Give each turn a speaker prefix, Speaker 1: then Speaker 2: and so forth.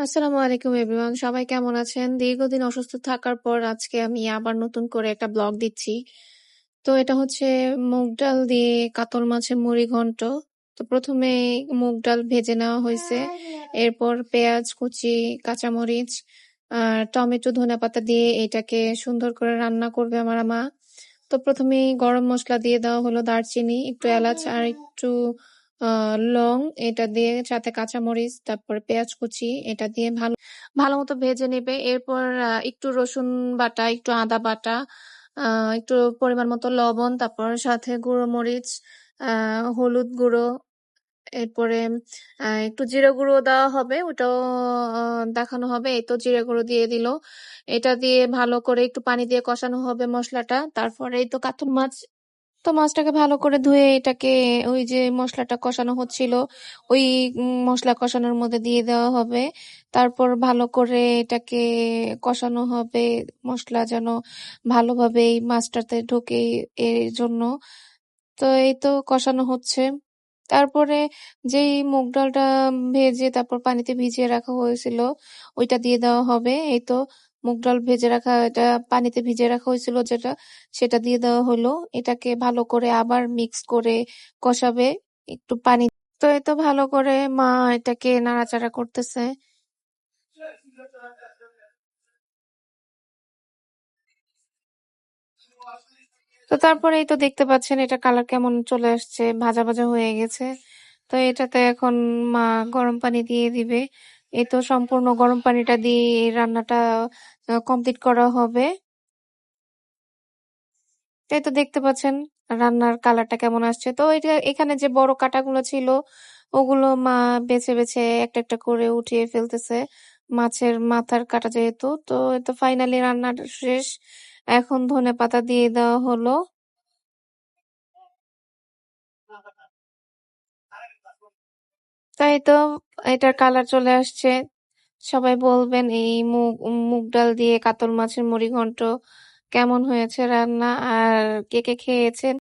Speaker 1: আসসালামু আলাইকুম এভরিওয়ান। সবাই কেমন আছেন? দীর্ঘদিন অসুস্থ থাকার পর আজকে আমি আবার নতুন করে একটা ব্লগ দিচ্ছি। তো এটা হচ্ছে মুগ ডাল দিয়ে কাতল মাছের মুড়ি ঘন্ট। তো ১ম এ মুগ ডাল ভেজে নেওয়া হইছে। এরপর পেঁয়াজ কুচি, কাঁচামরিচ, টমেটো, ধনেপাতা দিয়ে এটাকে সুন্দর করে রান্না করবে আমার মা। তো ১ম এই গরম মসলা দিয়ে দেওয়া হলো দারচিনি, একটু এলাচ আর একটু লং এটা দিয়ে সাথে কাঁচামরিচ, তারপরে পেঁয়াজ কুচি এটা দিয়ে ভালোমতো ভেজে নেবে। এরপর একটু রসুন বাটা, একটু আদা বাটা, আ একটু পরিমাণ মতো লবণ, তারপর সাথে গুঁড়ো মরিচ, আ হলুদ গুঁড়ো, এরপরে একটু জিরা গুঁড়ো দেওয়া হবে। ওটাও আ দেখানো হবে। এই তো জিরা গুঁড়ো দিয়ে দিল। এটা দিয়ে ভালো করে একটু পানি দিয়ে কষানো হবে মসলাটা। তারপরে এই তো কাতল মাছ, তো মাছটাকে ভালো করে ধুয়ে এটাকে ওই যে মসলাটা কষানো হচ্ছিল, ওই মসলা কষানোর মধ্যে দিয়ে দেওয়া হবে। তারপর ভালো করে এটাকে কষানো হবে। মসলা যেন ভালোভাবে এই মাছটাতে ঢোকে এজন্য। তো এই তো কষানো হচ্ছে। তারপরে যেই মুগ ডালটা ভেজে তারপর পানিতে ভিজিয়ে রাখা হয়েছিল, ওইটা দিয়ে দেওয়া হবে। এই তো মুগ ডাল ভেজে রাখা, এটা পানিতে ভিজিয়ে রাখা হয়েছিল যেটা, সেটা দিয়ে দেওয়া হলো। এটাকে ভালো করে আবার মিক্স করে কষাবে একটু পানি। তো এই তো ভালো করে মা এটাকে নাড়াচাড়া করতেছে। তো তারপরে এই তো দেখতে পাচ্ছেন এটা কালার কেমন চলে আসছে, ভাজা ভাজা হয়ে গেছে। তো এটাতে এখন মা গরম পানি দিয়ে দিবে। এই তো সম্পূর্ণ গরম পানিটা দিয়ে এই রান্নাটা কমপ্লিট করা হবে। এই তো দেখতে পাচ্ছেন রান্নার কালারটা কেমন আসছে। তো এটা এখানে যে বড় কাঁটাগুলো ছিল ওগুলো মা বেছে বেছে একটা একটা করে উঠিয়ে ফেলতেছে। মাছের মাথার কাটা যেহেতু। তো এই তো ফাইনালি রান্নাটা শেষ। এখন ধনেপাতা দিয়ে দেওয়া হলো। তাই তো এটার কালার চলে আসছে। সবাই বলবেন এই মুগ ডাল দিয়ে কাতল মাছের মুড়িঘন্ট কেমন হয়েছে রান্না, আর কে কে খেয়েছেন